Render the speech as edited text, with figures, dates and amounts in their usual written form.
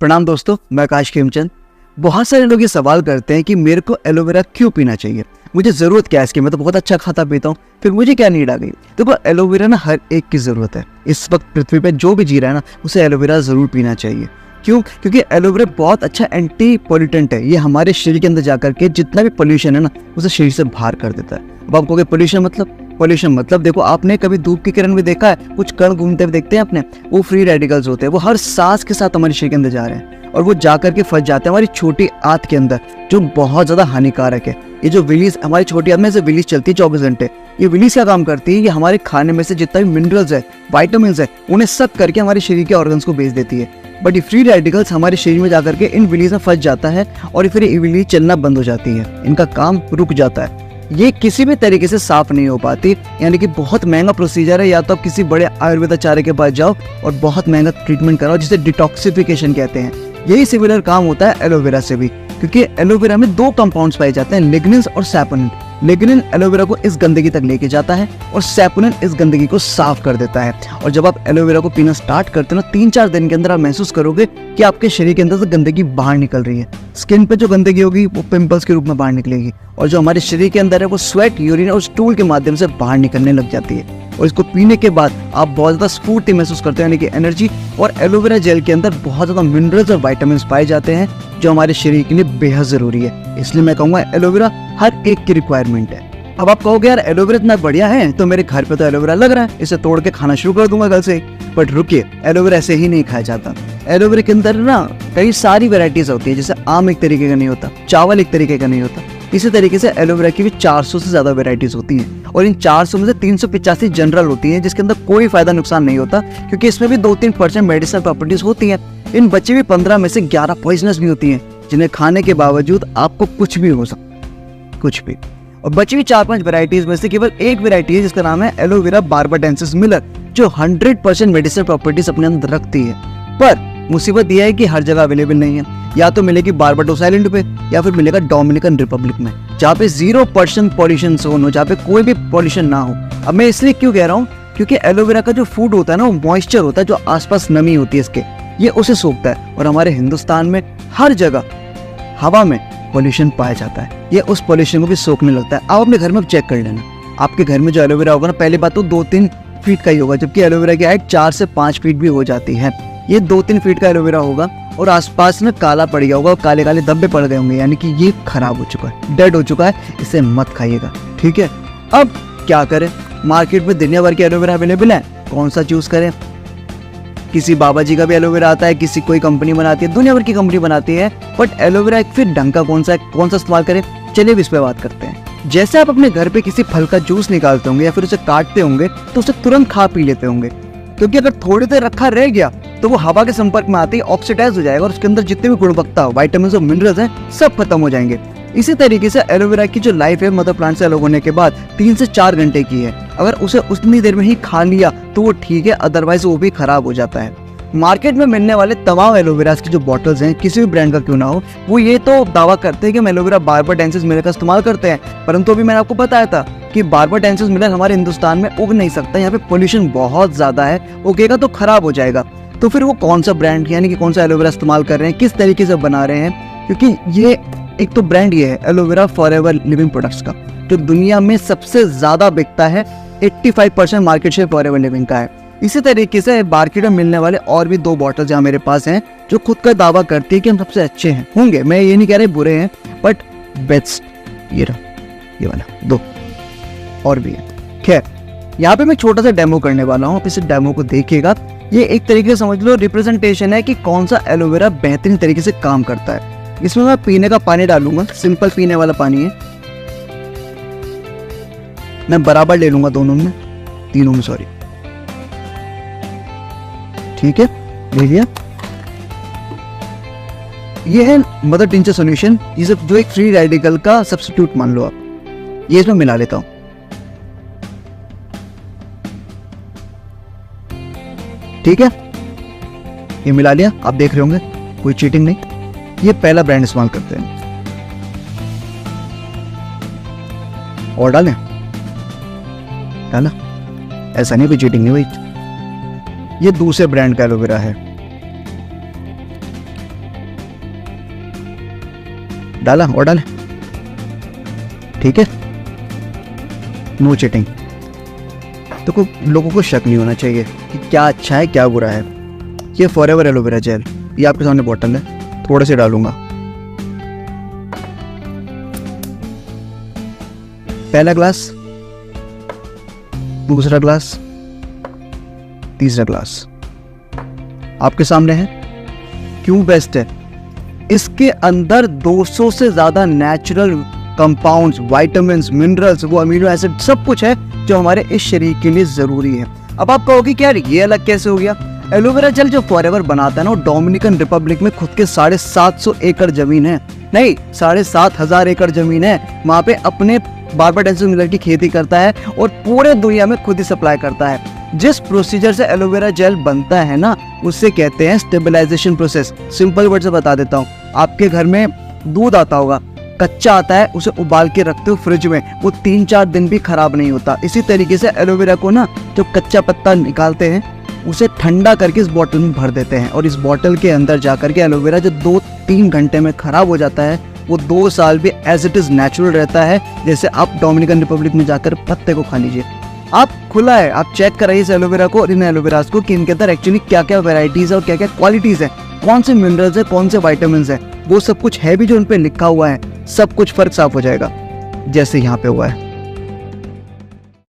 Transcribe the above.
प्रणाम दोस्तों, मैं आकाश खेमचंद। बहुत सारे लोग ये सवाल करते हैं कि मेरे को एलोवेरा क्यों पीना चाहिए, मुझे ज़रूरत क्या है इसकी, मैं तो बहुत अच्छा खाता पीता हूँ, फिर मुझे क्या नीड आ गई। देखो, एलोवेरा ना हर एक की ज़रूरत है। इस वक्त पृथ्वी पे जो भी जी रहा है ना, उसे एलोवेरा ज़रूर पीना चाहिए। क्यों? क्योंकि एलोवेरा बहुत अच्छा एंटी पॉल्यूटेंट है। ये हमारे शरीर के अंदर जाकर के जितना भी पोल्यूशन है ना, उसे शरीर से बाहर कर देता है। अब आप कहोगे पोल्यूशन मतलब देखो, आपने कभी धूप की किरण में देखा है, कुछ कण घूमते हुए देखते हैं आपने, वो फ्री रेडिकल्स होते हैं। वो हर सांस के साथ हमारे शरीर के अंदर जा रहे हैं और वो जाकर के फंस जाते हैं हमारी छोटी आंत के अंदर, जो बहुत ज़्यादा हानिकारक है। ये जो विलीज हमारी छोटी आंत में से विलीज चलती है 24 घंटे, ये विलीज क्या काम करती है, ये हमारे खाने में से जितना भी मिनरल्स है, वाइटामिन है, उन्हें सक करके हमारे शरीर के ऑर्गन्स को भेज देती है। बट ये फ्री रेडिकल्स हमारे शरीर में जाकर के इन विलीज में फंस जाता है और फिर ये विलीज चलना बंद हो जाती है, इनका काम रुक जाता है। ये किसी भी तरीके से साफ नहीं हो पाती, यानी कि बहुत महंगा प्रोसीजर है। या तो आप किसी बड़े आयुर्वेदाचार्य के पास जाओ और बहुत महंगा ट्रीटमेंट कराओ, जिसे डिटॉक्सिफिकेशन कहते हैं। यही सिमिलर काम होता है एलोवेरा से भी, क्योंकि एलोवेरा में दो कंपाउंड्स पाए जाते हैं, लिग्निन और सैपोनिन। लिग्निन एलोवेरा को इस गंदगी तक लेके जाता है और सैपोनिन इस गंदगी को साफ कर देता है। और जब आप एलोवेरा को पीना स्टार्ट करते हो ना, 3-4 दिन के अंदर आप महसूस करोगे कि आपके शरीर के अंदर से गंदगी बाहर निकल रही है। स्किन पे जो गंदगी होगी वो पिंपल्स के रूप में बाहर निकलेगी, और जो हमारे शरीर के अंदर है वो स्वेट, यूरिन और स्टूल के माध्यम से बाहर निकलने लग जाती है। और इसको पीने के बाद आप बहुत ज़्यादा स्फूर्ति महसूस करते हैं, यानी कि एनर्जी। और एलोवेरा जेल के अंदर बहुत ज़्यादा मिनरल्स और वाइटामिन पाए जाते हैं, जो हमारे शरीर के लिए बेहद ज़रूरी है। इसलिए मैं कहूँगा एलोवेरा हर एक की रिक्वायरमेंट है। अब आप कहोगे यार एलोवेरा इतना बढ़िया है, तो मेरे घर पे तो एलोवेरा लग रहा है, इसे तोड़ के खाना शुरू कर दूंगा कल से। बट रुकिए, एलोवेरा ऐसे ही नहीं खाया जाता। एलोवेरा के अंदर ना कई सारी वेराइटीज होती है। जैसे आम एक तरीके का नहीं होता, चावल एक तरीके का नहीं होता, इसी तरीके से एलोवेरा की भी 400 से ज्यादा वेराइटीज होती हैं। और इन 400 में से 385 जनरल होती हैं, जिसके अंदर कोई फायदा नुकसान नहीं होता, क्योंकि इसमें भी 2-3% मेडिसिनल प्रॉपर्टीज होती हैं। इन बचे भी 15 में से 11 पॉइजनस भी होती हैं, जिन्हें खाने के बावजूद आपको कुछ भी हो सकता, कुछ भी। और बची हुई 4-5 वेराइटीज में से केवल एक वेराइटी है, जिसका नाम है एलोवेरा बार्बाडेंसिस मिलर, जो 100% मेडिसिनल प्रॉपर्टीज अपने अंदर रखती है। पर मुसीबत यह है कि हर जगह अवेलेबल नहीं है। या तो मिलेगी बारबाडोस आइलैंड पे, या फिर मिलेगा डोमिनिकन रिपब्लिक में, जहाँ पे 0% पॉल्यूशन जोन हो, जहाँ पे कोई भी पॉल्यूशन ना हो। अब मैं इसलिए क्यों कह रहा हूँ, क्योंकि एलोवेरा का जो फूड होता है ना, वो मॉइस्चर होता है, जो आसपास नमी होती है इसके, ये उसे सोखता है। और हमारे हिंदुस्तान में हर जगह हवा में पॉल्यूशन पाया जाता है, ये उस पॉल्यूशन को भी सोखने लगता है। आप अपने घर में चेक कर लेना, आपके घर में जो एलोवेरा होगा ना, पहली बात तो 2-3 फीट का ही होगा, जबकि एलोवेरा की हाइट 4 से 5 फीट भी हो जाती है। ये 2-3 फीट का एलोवेरा होगा और आसपास में काला पड़ गया होगा, काले काले धब्बे पड़ गए होंगे, यानी कि ये खराब हो चुका है, डेड हो चुका है, इसे मत खाइएगा, ठीक है। अब क्या करें, मार्केट में दुनिया भर के एलोवेरा अवेलेबल है, कौन सा चूज करें। किसी बाबा जी का भी एलोवेरा आता है, किसी कोई कंपनी बनाती है, दुनिया भर की कंपनी बनाती है, बट एलोवेरा फिर ढंग का कौन सा है, कौन सा इस्तेमाल करें, चलिए इस पे बात करते हैं। जैसे आप अपने घर पे किसी फल का जूस निकालते होंगे या फिर उसे काटते होंगे, तो उसे तुरंत खा पी लेते होंगे, क्योंकि अगर थोड़ी देर रखा रह गया तो वो हवा के संपर्क में आते ही ऑक्सीडाइज हो जाएगा और उसके अंदर जितने भी गुणवत्ता वाइटामिन और मिनरल्स हैं, सब खत्म हो जाएंगे। इसी तरीके से एलोवेरा की जो लाइफ है मदर प्लांट से अलग होने के बाद 3 से 4 घंटे की है। अगर उसे उतनी देर में ही खा लिया तो वो ठीक है, अदरवाइज वो भी खराब हो जाता है। मार्केट में मिलने वाले तमाम एलोवेरा की जो बॉटल्स हैं, किसी भी ब्रांड का क्यों ना हो, वो ये तो दावा करते हैं कि हम एलोवेरा बार्बाडेंसिस मिलर का इस्तेमाल करते हैं, परंतु अभी मैंने आपको बताया था कि बार्बाडेंसिस मिलर हमारे हिंदुस्तान में उग नहीं सकता, यहाँ पे पोल्यूशन बहुत ज्यादा है, उगेगा तो खराब हो जाएगा। तो फिर वो कौन सा ब्रांड, यानी कि कौन सा एलोवेरा इस्तेमाल कर रहे हैं, किस तरीके से बना रहे हैं, क्योंकि ये एक तो ब्रांड ये है एलोवेरा फॉरएवर लिविंग प्रोडक्ट्स का, जो दुनिया में सबसे ज्यादा बिकता है। 85% मार्केट शेयर फॉरएवर लिविंग का है। इसी तरीके से मार्केट में मिलने वाले और भी 2 बॉटल जहाँ मेरे पास हैं, जो खुद का दावा करती है कि हम सबसे अच्छे हैं, होंगे, मैं ये नहीं कह रहे बुरे हैं, बट बेस्ट ये रहा, ये वाला 2 और भी है। खैर, यहाँ पे मैं छोटा सा डेमो करने वाला हूँ, आप इस डेमो को देखिएगा। ये एक तरीके से समझ लो रिप्रेजेंटेशन है कि कौन सा एलोवेरा बेहतरीन तरीके से काम करता है। इसमें मैं पीने का पानी डालूंगा, सिंपल पीने वाला पानी है, मैं बराबर ले लूंगा दोनों में, तीनों में, सॉरी, ठीक है, ले लिया। ये है मदर टिंचर सॉल्यूशन, ये जो एक फ्री रेडिकल का सब्स्टिट्यूट मान लो आप। ये इसमें मिला लेता हूं, ठीक है, ये मिला लिया। आप देख रहे होंगे कोई चीटिंग नहीं, ये पहला ब्रांड इस्तेमाल करते हैं। और डालें, डाला, ऐसा नहीं कोई चीटिंग नहीं हुई। ये दूसरे ब्रांड का एलोवेरा है, डाला और डाले, ठीक है, नो चीटिंग। तो लोगों को शक नहीं होना चाहिए कि क्या अच्छा है क्या बुरा है। ये फॉरएवर एलोवेरा जेल, ये आपके सामने बॉटल है, थोड़े से डालूंगा। पहला ग्लास, दूसरा ग्लास, तीसरा ग्लास आपके सामने है। क्यों बेस्ट है? इसके अंदर 200 से ज्यादा नेचुरल कंपाउंड्स, विटामिन्स, मिनरल्स, वो अमीनो एसिड सब कुछ है जो हमारे इस शरीर के लिए जरूरी है। अब आप कहोगे कि यार ये अलग कैसे हो गया? एलोवेरा जेल जो फॉरएवर बनाता है ना, वो डोमिनिकन रिपब्लिक में खुद के 750 एकड़ जमीन है, नहीं 7,500 एकड़ जमीन है, वहां पे अपने बारबाडेंसिस मिलर की खेती करता है और पूरे दुनिया में खुद ही सप्लाई करता है। जिस प्रोसीजर से एलोवेरा जेल बनता है ना, उससे कहते हैं स्टेबलाइजेशन प्रोसेस। सिंपल वर्ड से बता देता हूँ, आपके घर में दूध आता होगा, कच्चा आता है, उसे उबाल के रखते हो फ्रिज में, वो 3-4 दिन भी खराब नहीं होता। इसी तरीके से एलोवेरा को ना, जब कच्चा पत्ता निकालते हैं उसे ठंडा करके इस बोतल में भर देते हैं और इस बोतल के अंदर जाकर के एलोवेरा जो 2-3 घंटे में खराब हो जाता है, वो 2 साल भी एज इट इज नेचुरल रहता है। जैसे आप डोमिनिकन रिपब्लिक में जाकर पत्ते को खा लीजिए, आप खुला है, आप चेक कराइए इस एलोवेरा को और इन एलोवेरास को कि इनके अंदर एक्चुअली क्या क्या वेराइटीज है और क्या क्या क्वालिटीज है, कौन से मिनरल्स है, कौन से विटामिन है, वो सब कुछ है भी जो उन पे लिखा हुआ है। सब कुछ फर्क साफ हो जाएगा जैसे यहाँ पे हुआ है।